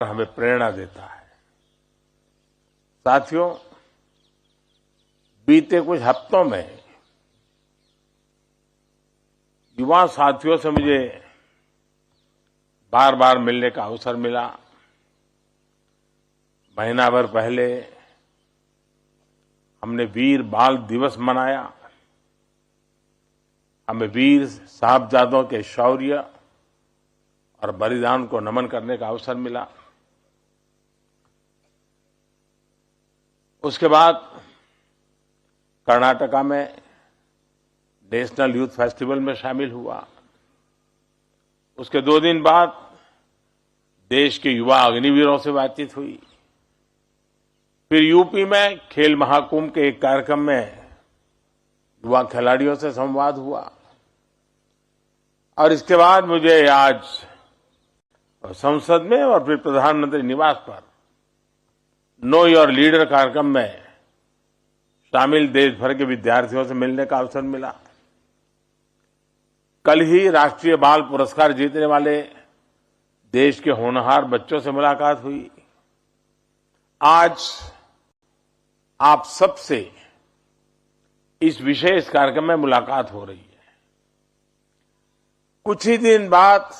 हमें प्रेरणा देता है। साथियों, बीते कुछ हफ्तों में युवा साथियों से मुझे बार बार मिलने का अवसर मिला। महीना भर पहले हमने वीर बाल दिवस मनाया। हमें वीर साहबजादों के शौर्य और बलिदान को नमन करने का अवसर मिला। उसके बाद कर्नाटका में नेशनल यूथ फेस्टिवल में शामिल हुआ। उसके 2 दिन बाद देश के युवा अग्निवीरों से बातचीत हुई। फिर यूपी में खेल महाकुंभ के एक कार्यक्रम में युवा खिलाड़ियों से संवाद हुआ। और इसके बाद मुझे आज संसद में और फिर प्रधानमंत्री निवास पर नो योर लीडर कार्यक्रम में शामिल देश भर के विद्यार्थियों से मिलने का अवसर मिला। कल ही राष्ट्रीय बाल पुरस्कार जीतने वाले देश के होनहार बच्चों से मुलाकात हुई। आज आप सबसे इस विशेष कार्यक्रम में मुलाकात हो रही है। कुछ ही दिन बाद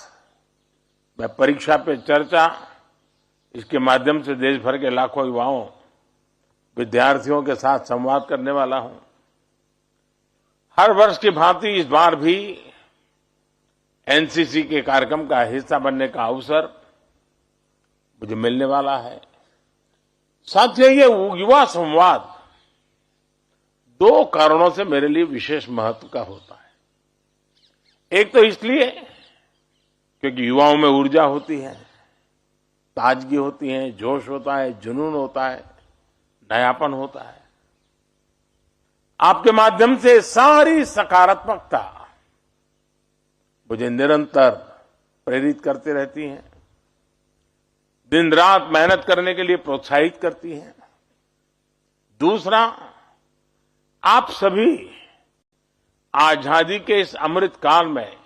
मैं परीक्षा पे चर्चा इसके माध्यम से देश भर के लाखों युवाओं विद्यार्थियों के साथ संवाद करने वाला हूं। हर वर्ष की भांति इस बार भी एनसीसी के कार्यक्रम का हिस्सा बनने का अवसर मुझे मिलने वाला है। साथियों, ये युवा संवाद 2 कारणों से मेरे लिए विशेष महत्व का होता है। एक तो इसलिए क्योंकि युवाओं में ऊर्जा होती है, ताजगी होती है, जोश होता है, जुनून होता है, नयापन होता है। आपके माध्यम से सारी सकारात्मकता मुझे निरंतर प्रेरित करती रहती है, दिन रात मेहनत करने के लिए प्रोत्साहित करती है। दूसरा, आप सभी आजादी के इस अमृत काल में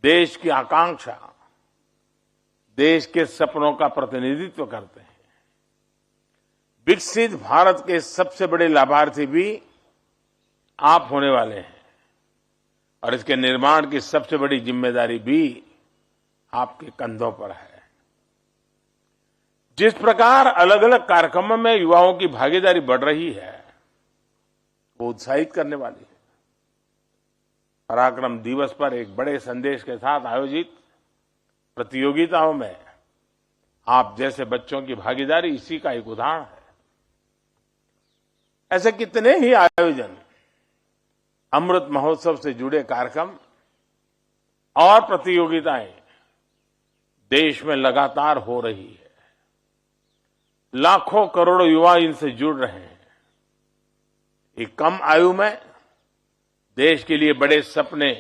देश की आकांक्षा, देश के सपनों का प्रतिनिधित्व करते हैं। विकसित भारत के सबसे बड़े लाभार्थी भी आप होने वाले हैं और इसके निर्माण की सबसे बड़ी जिम्मेदारी भी आपके कंधों पर है। जिस प्रकार अलग अलग कार्यक्रमों में युवाओं की भागीदारी बढ़ रही है, वो उत्साहित करने वाली है। पराक्रम दिवस पर एक बड़े संदेश के साथ आयोजित प्रतियोगिताओं में आप जैसे बच्चों की भागीदारी इसी का एक उदाहरण है। ऐसे कितने ही आयोजन, अमृत महोत्सव से जुड़े कार्यक्रम और प्रतियोगिताएं देश में लगातार हो रही है। लाखों करोड़ों युवा इनसे जुड़ रहे हैं। एक कम आयु में देश के लिए बड़े सपने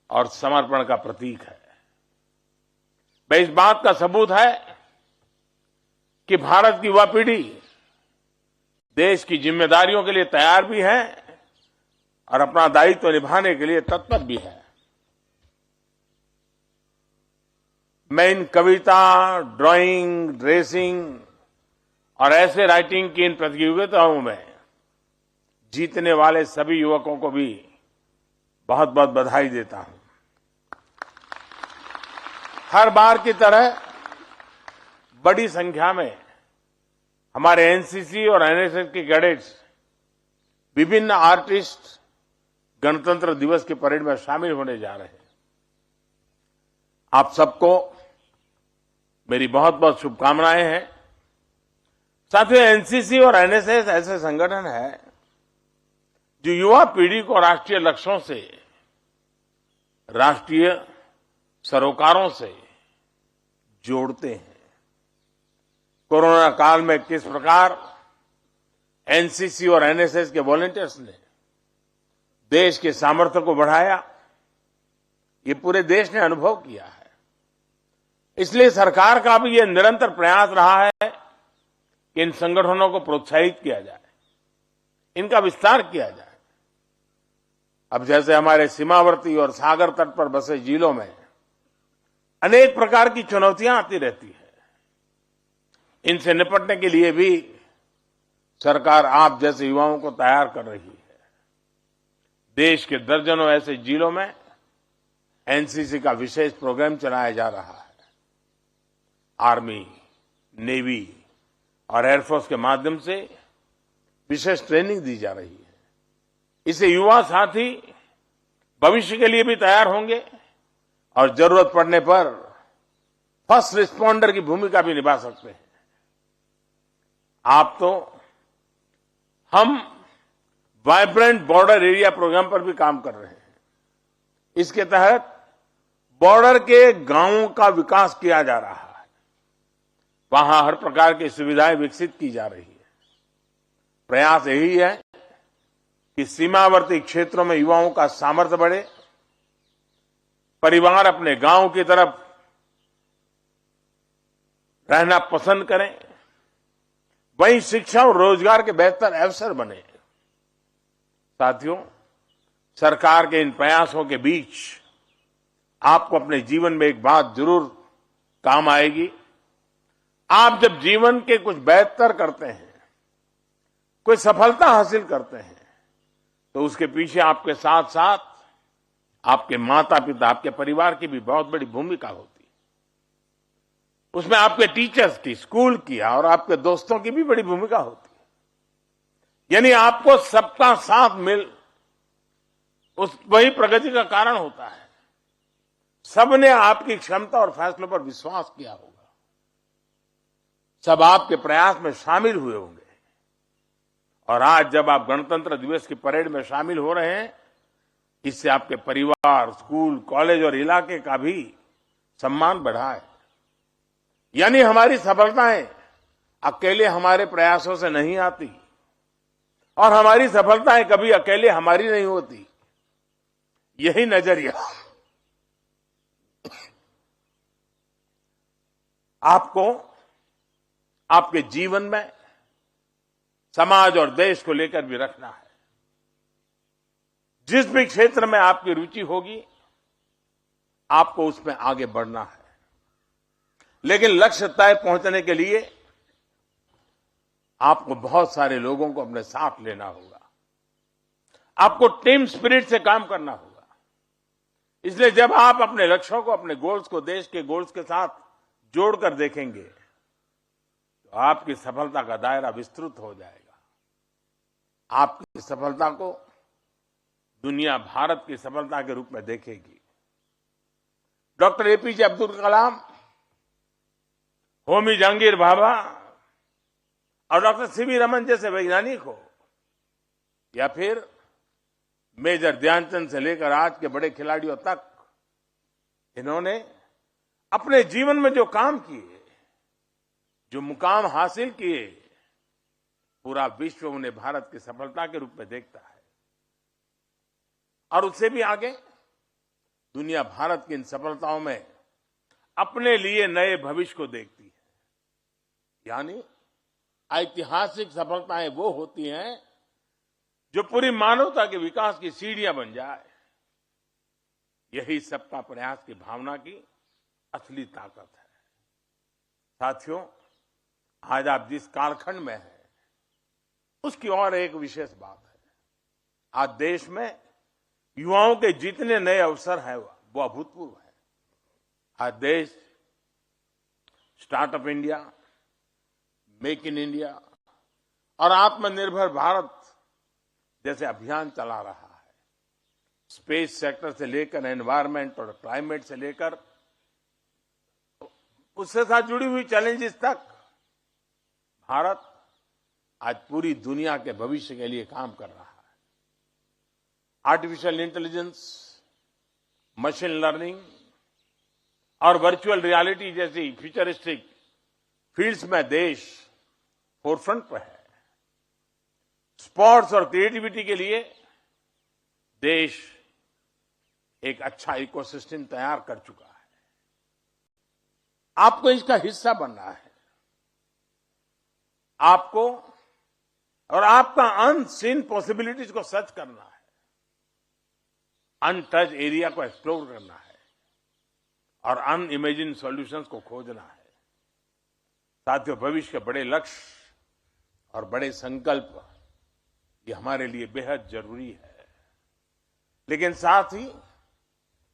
और समर्पण का प्रतीक है। वह इस बात का सबूत है कि भारत की युवा पीढ़ी देश की जिम्मेदारियों के लिए तैयार भी है और अपना दायित्व निभाने के लिए तत्पर भी है। मैं इन कविता, ड्राइंग, रेसिंग और ऐसे राइटिंग की इन प्रतियोगिताओं में जीतने वाले सभी युवकों को भी बहुत बहुत बधाई देता हूं। हर बार की तरह बड़ी संख्या में हमारे एनसीसी और एनएसएस के कैडेट्स, विभिन्न आर्टिस्ट गणतंत्र दिवस की परेड में शामिल होने जा रहे हैं। आप सबको मेरी बहुत बहुत शुभकामनाएं हैं। साथियों, एनसीसी और एनएसएस ऐसे संगठन है जो युवा पीढ़ी को राष्ट्रीय लक्ष्यों से, राष्ट्रीय सरोकारों से जोड़ते हैं। कोरोना काल में किस प्रकार एनसीसी और एनएसएस के वॉलंटियर्स ने देश के सामर्थ्य को बढ़ाया, ये पूरे देश ने अनुभव किया है। इसलिए सरकार का भी ये निरंतर प्रयास रहा है कि इन संगठनों को प्रोत्साहित किया जाए, इनका विस्तार किया जाए। अब जैसे हमारे सीमावर्ती और सागर तट पर बसे जिलों में अनेक प्रकार की चुनौतियां आती रहती है। इनसे निपटने के लिए भी सरकार आप जैसे युवाओं को तैयार कर रही है। देश के दर्जनों ऐसे जिलों में एनसीसी का विशेष प्रोग्राम चलाया जा रहा है। आर्मी, नेवी और एयरफोर्स के माध्यम से विशेष ट्रेनिंग दी जा रही है। इससे युवा साथी भविष्य के लिए भी तैयार होंगे और जरूरत पड़ने पर फर्स्ट रिस्पॉन्डर की भूमिका भी निभा सकते हैं। हम वाइब्रेंट बॉर्डर एरिया प्रोग्राम पर भी काम कर रहे हैं। इसके तहत बॉर्डर के गांवों का विकास किया जा रहा है। वहां हर प्रकार की सुविधाएं विकसित की जा रही है। प्रयास यही है कि सीमावर्ती क्षेत्रों में युवाओं का सामर्थ्य बढ़े, परिवार अपने गांव की तरफ रहना पसंद करें, वहीं शिक्षा और रोजगार के बेहतर अवसर बने। साथियों, सरकार के इन प्रयासों के बीच आपको अपने जीवन में एक बात जरूर काम आएगी। आप जब जीवन के कुछ बेहतर करते हैं, कोई सफलता हासिल करते हैं, तो उसके पीछे आपके साथ साथ आपके माता पिता, आपके परिवार की भी बहुत बड़ी भूमिका होती है। उसमें आपके टीचर्स की, स्कूल की और आपके दोस्तों की भी बड़ी भूमिका होती है। यानी आपको सबका साथ मिल वही प्रगति का कारण होता है। सबने आपकी क्षमता और फैसलों पर विश्वास किया होगा। सब आपके प्रयास में शामिल हुए होंगे। और आज जब आप गणतंत्र दिवस की परेड में शामिल हो रहे हैं, इससे आपके परिवार, स्कूल, कॉलेज और इलाके का भी सम्मान बढ़ा है। यानी हमारी सफलताएं अकेले हमारे प्रयासों से नहीं आती और हमारी सफलताएं कभी अकेले हमारी नहीं होती। यही नजरिया आपको आपके जीवन में समाज और देश को लेकर भी रखना है। जिस भी क्षेत्र में आपकी रुचि होगी, आपको उसमें आगे बढ़ना है। लेकिन लक्ष्य तक पहुंचने के लिए आपको बहुत सारे लोगों को अपने साथ लेना होगा। आपको टीम स्पिरिट से काम करना होगा। इसलिए जब आप अपने लक्ष्यों को, अपने गोल्स को देश के गोल्स के साथ जोड़कर देखेंगे, तो आपकी सफलता का दायरा विस्तृत हो जाएगा। आपकी सफलता को दुनिया भारत की सफलता के रूप में देखेगी। डॉक्टर एपीजे अब्दुल कलाम, होमी जहांगीर भाभा और डॉक्टर सीवी रमन जैसे वैज्ञानिक हो, या फिर मेजर ध्यानचंद से लेकर आज के बड़े खिलाड़ियों तक, इन्होंने अपने जीवन में जो काम किए, जो मुकाम हासिल किए, पूरा विश्व उन्हें भारत की सफलता के रूप में देखता है। और उससे भी आगे दुनिया भारत की इन सफलताओं में अपने लिए नए भविष्य को देखती है। यानी ऐतिहासिक सफलताएं वो होती हैं जो पूरी मानवता के विकास की सीढ़ियां बन जाए। यही सबका प्रयास की भावना की असली ताकत है। साथियों, आज आप जिस कालखंड में हैं, उसकी और एक विशेष बात है। आज देश में युवाओं के जितने नए अवसर हैं वो अभूतपूर्व है। आज देश startup India, make in India और आत्मनिर्भर भारत जैसे अभियान चला रहा है। स्पेस सेक्टर से लेकर एनवायरमेंट और क्लाइमेट से लेकर उससे साथ जुड़ी हुई चैलेंजेस तक, भारत आज पूरी दुनिया के भविष्य के लिए काम कर रहा है। आर्टिफिशियल इंटेलिजेंस, मशीन लर्निंग और वर्चुअल रियलिटी जैसी फ्यूचरिस्टिक फील्ड्स में देश फोरफ्रंट पर है। स्पोर्ट्स और क्रिएटिविटी के लिए देश एक अच्छा इकोसिस्टम तैयार कर चुका है। आपको इसका हिस्सा बनना है। आपको और आपका अनसीन पॉसिबिलिटीज को सर्च करना है। अनटच एरिया को एक्सप्लोर करना है। और अनइमेजिन सॉल्यूशंस को खोजना है। साथियों, भविष्य के बड़े लक्ष्य और बड़े संकल्प ये हमारे लिए बेहद जरूरी है, लेकिन साथ ही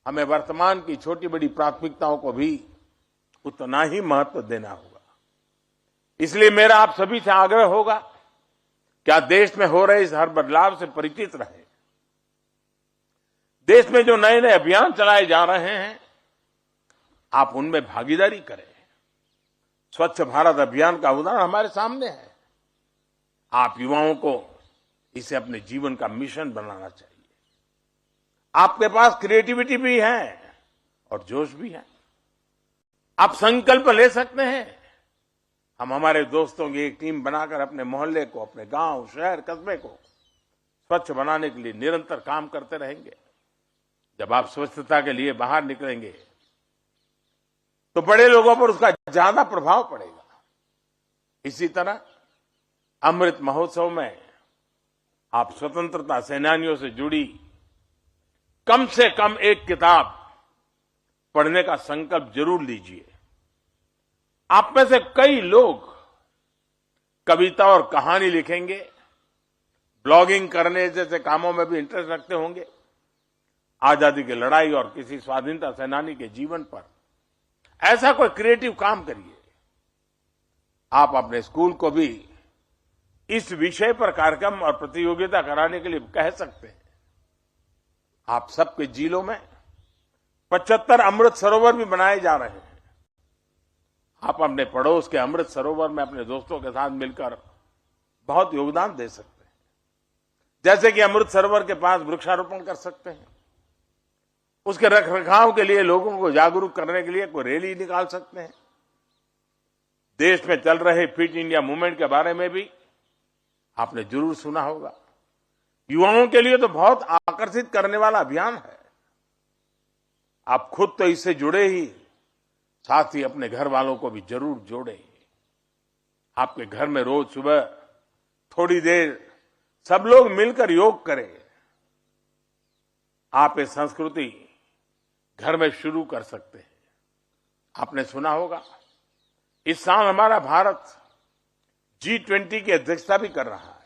हमें वर्तमान की छोटी बड़ी प्राथमिकताओं को भी उतना ही महत्व देना होगा। इसलिए मेरा आप सभी से आग्रह होगा कि आज देश में हो रहे इस हर बदलाव से परिचित रहे। देश में जो नए नए अभियान चलाए जा रहे हैं, आप उनमें भागीदारी करें। स्वच्छ भारत अभियान का उदाहरण हमारे सामने है। आप युवाओं को इसे अपने जीवन का मिशन बनाना चाहिए। आपके पास क्रिएटिविटी भी है और जोश भी है। आप संकल्प ले सकते हैं। हम हमारे दोस्तों की एक टीम बनाकर अपने मोहल्ले को, अपने गांव, शहर, कस्बे को स्वच्छ बनाने के लिए निरंतर काम करते रहेंगे। जब आप स्वच्छता के लिए बाहर निकलेंगे तो बड़े लोगों पर उसका ज्यादा प्रभाव पड़ेगा। इसी तरह अमृत महोत्सव में आप स्वतंत्रता सेनानियों से जुड़ी कम से कम एक किताब पढ़ने का संकल्प जरूर लीजिए। आप में से कई लोग कविता और कहानी लिखेंगे, ब्लॉगिंग करने जैसे कामों में भी इंटरेस्ट रखते होंगे। आजादी की लड़ाई और किसी स्वाधीनता सेनानी के जीवन पर ऐसा कोई क्रिएटिव काम करिए। आप अपने स्कूल को भी इस विषय पर कार्यक्रम और प्रतियोगिता कराने के लिए कह सकते हैं। आप सबके जिलों में 75 अमृत सरोवर भी बनाए जा रहे हैं। आप अपने पड़ोस के अमृत सरोवर में अपने दोस्तों के साथ मिलकर बहुत योगदान दे सकते हैं। जैसे कि अमृत सरोवर के पास वृक्षारोपण कर सकते हैं, उसके रखरखाव के लिए लोगों को जागरूक करने के लिए कोई रैली निकाल सकते हैं। देश में चल रहे फिट इंडिया मूवमेंट के बारे में भी आपने जरूर सुना होगा। युवाओं के लिए तो बहुत आकर्षित करने वाला अभियान है। आप खुद तो इससे जुड़े ही, साथ ही अपने घर वालों को भी जरूर जोड़ें। आपके घर में रोज सुबह थोड़ी देर सब लोग मिलकर योग करें। आप ये संस्कृति घर में शुरू कर सकते हैं। आपने सुना होगा इस साल हमारा भारत G20 की अध्यक्षता भी कर रहा है।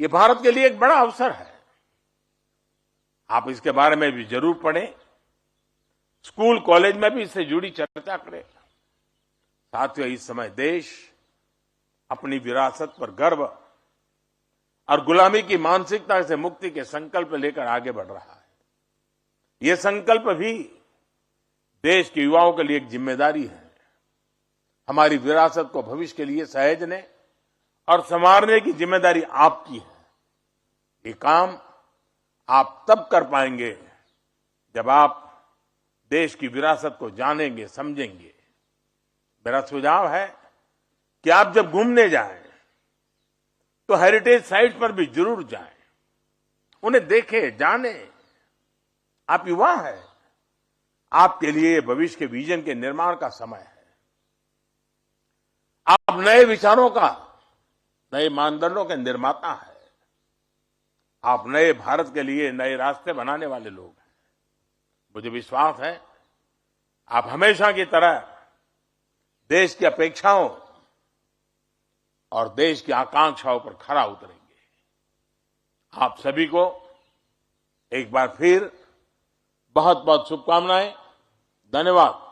ये भारत के लिए एक बड़ा अवसर है। आप इसके बारे में भी जरूर पढ़ें। स्कूल कॉलेज में भी इससे जुड़ी चर्चा करें। साथियों, इस समय देश अपनी विरासत पर गर्व और गुलामी की मानसिकता से मुक्ति के संकल्प लेकर आगे बढ़ रहा है। ये संकल्प भी देश के युवाओं के लिए एक जिम्मेदारी है। हमारी विरासत को भविष्य के लिए सहेजने और संवारने की जिम्मेदारी आपकी है। ये काम आप तब कर पाएंगे जब आप देश की विरासत को जानेंगे, समझेंगे। मेरा सुझाव है कि आप जब घूमने जाएं तो हेरिटेज साइट पर भी जरूर जाएं, उन्हें देखें, जानें। आप युवा हैं, आपके लिए भविष्य के विजन के निर्माण का समय है। आप नए विचारों का, नए मानदंडों के निर्माता है। आप नए भारत के लिए नए रास्ते बनाने वाले लोग हैं। मुझे विश्वास है आप हमेशा की तरह देश की अपेक्षाओं और देश की आकांक्षाओं पर खरा उतरेंगे। आप सभी को एक बार फिर बहुत बहुत शुभकामनाएं। धन्यवाद।